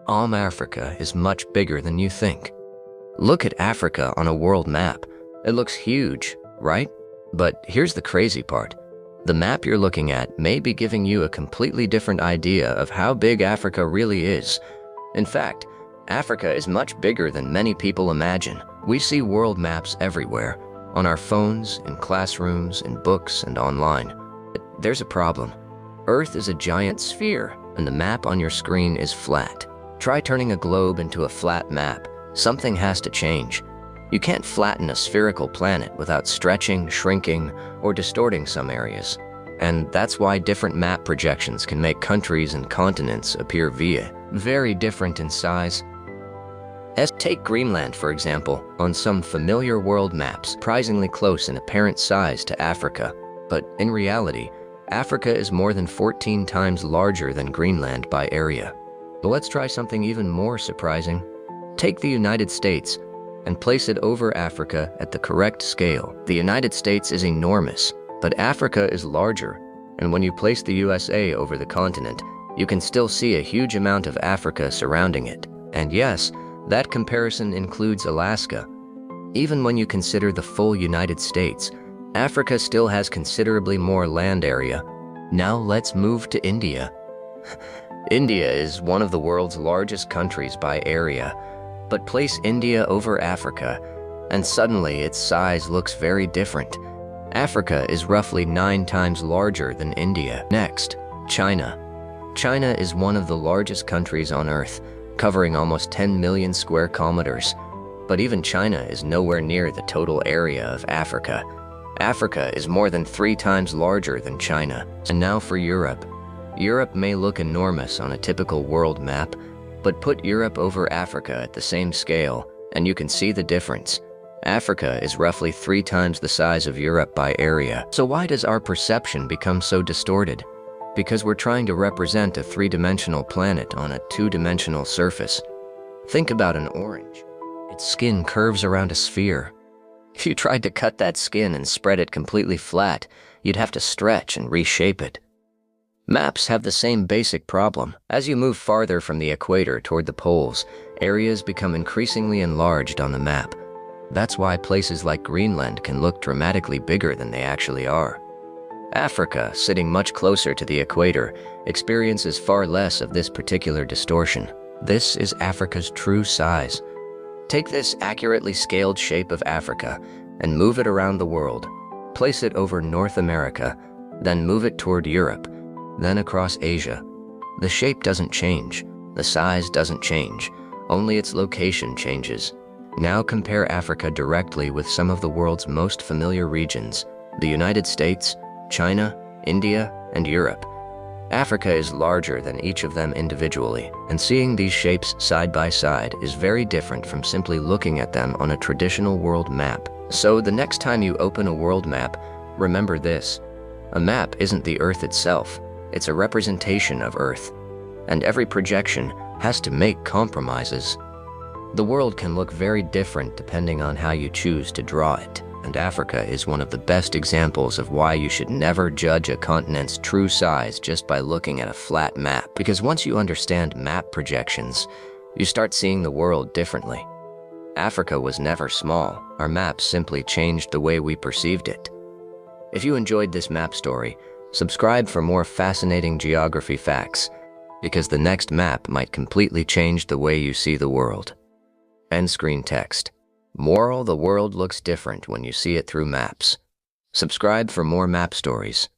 Africa is much bigger than you think. Look at Africa on a world map. It looks huge, right? But here's the crazy part. The map you're looking at may be giving you a completely different idea of how big Africa really is. In fact, Africa is much bigger than many people imagine. We see world maps everywhere, on our phones, in classrooms, in books, and online. But there's a problem. Earth is a giant sphere, and the map on your screen is flat. Try turning a globe into a flat map. Something has to change. You can't flatten a spherical planet without stretching, shrinking, or distorting some areas. And that's why different map projections can make countries and continents appear very different in size. Take Greenland, for example. On some familiar world maps, surprisingly close in apparent size to Africa. But in reality, Africa is more than 14 times larger than Greenland by area. But let's try something even more surprising. Take the United States and place it over Africa at the correct scale. The United States is enormous, but Africa is larger. And when you place the USA over the continent, you can still see a huge amount of Africa surrounding it. And yes, that comparison includes Alaska. Even when you consider the full United States, Africa still has considerably more land area. Now let's move to India. India is one of the world's largest countries by area, but place India over Africa, and suddenly its size looks very different. Africa is roughly 9 times larger than India. Next, China. China is one of the largest countries on Earth, covering almost 10 million square kilometers. But even China is nowhere near the total area of Africa. Africa is more than 3 times larger than China. And now for Europe. Europe may look enormous on a typical world map, but put Europe over Africa at the same scale, and you can see the difference. Africa is roughly 3 times the size of Europe by area. So why does our perception become so distorted? Because we're trying to represent a 3-dimensional planet on a 2-dimensional surface. Think about an orange. Its skin curves around a sphere. If you tried to cut that skin and spread it completely flat, you'd have to stretch and reshape it. Maps have the same basic problem. As you move farther from the equator toward the poles, areas become increasingly enlarged on the map. That's why places like Greenland can look dramatically bigger than they actually are. Africa, sitting much closer to the equator, experiences far less of this particular distortion. This is Africa's true size. Take this accurately scaled shape of Africa and move it around the world. Place it over North America, then move it toward Europe, then across Asia. The shape doesn't change, the size doesn't change, only its location changes. Now compare Africa directly with some of the world's most familiar regions: the United States, China, India, and Europe. Africa is larger than each of them individually, and seeing these shapes side by side is very different from simply looking at them on a traditional world map. So the next time you open a world map, remember this: a map isn't the Earth itself, it's a representation of Earth, and every projection has to make compromises. The world can look very different depending on how you choose to draw it, and Africa is one of the best examples of why you should never judge a continent's true size just by looking at a flat map. Because once you understand map projections, you start seeing the world differently. Africa was never small, our maps simply changed the way we perceived it. If you enjoyed this map story, subscribe for more fascinating geography facts, because the next map might completely change the way you see the world. End screen text. Moral: the world looks different when you see it through maps. Subscribe for more map stories.